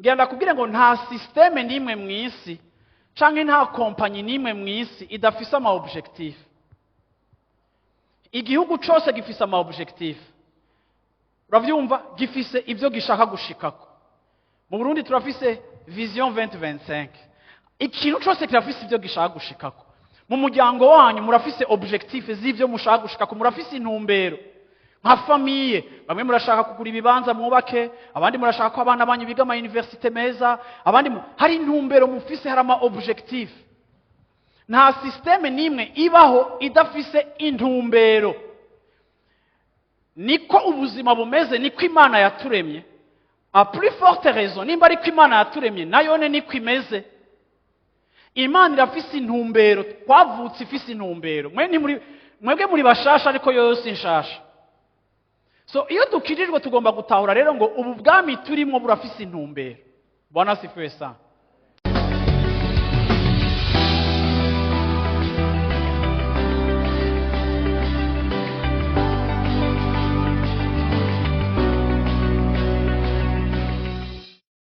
ngenda kubwira ngo nta systeme n'imwe mu isi canke nta kompanyi n'imwe mu isi idafise ama objectif. Igihugu cose gifise ama objectif. Uravyumva gifise ivyo gishaka gushikako. Mu Burundi turafise vision 2025. Ikintu cose kirafise ivyo gishaka gushikako. Mu muryango wanyu murafise objectif z'ivyo mushaka gushikako, murafise intumbero. Nka famille, bamwe murashaka kugura ibibanza mwubake, abandi murashaka ko abana banyu biga ama universite meza, abandi hari intumbero mufise, hari ama objectif. Nta systeme nimwe ibaho idafise intumbero. Niko ubuzima bumeze, niko Imana yaturemye. A plus forte raison, nimba ariko Imana yaturemye nayone niko imeze. Imana irafise intumbero, twavutse ifise intumbero. Mwebwe muri bashasha ariko yose inshasha. So iyo dukirijwe tugomba gutahura rero ngo ubu bwami turimo burafise intumbero. Bwana sifiwe sana.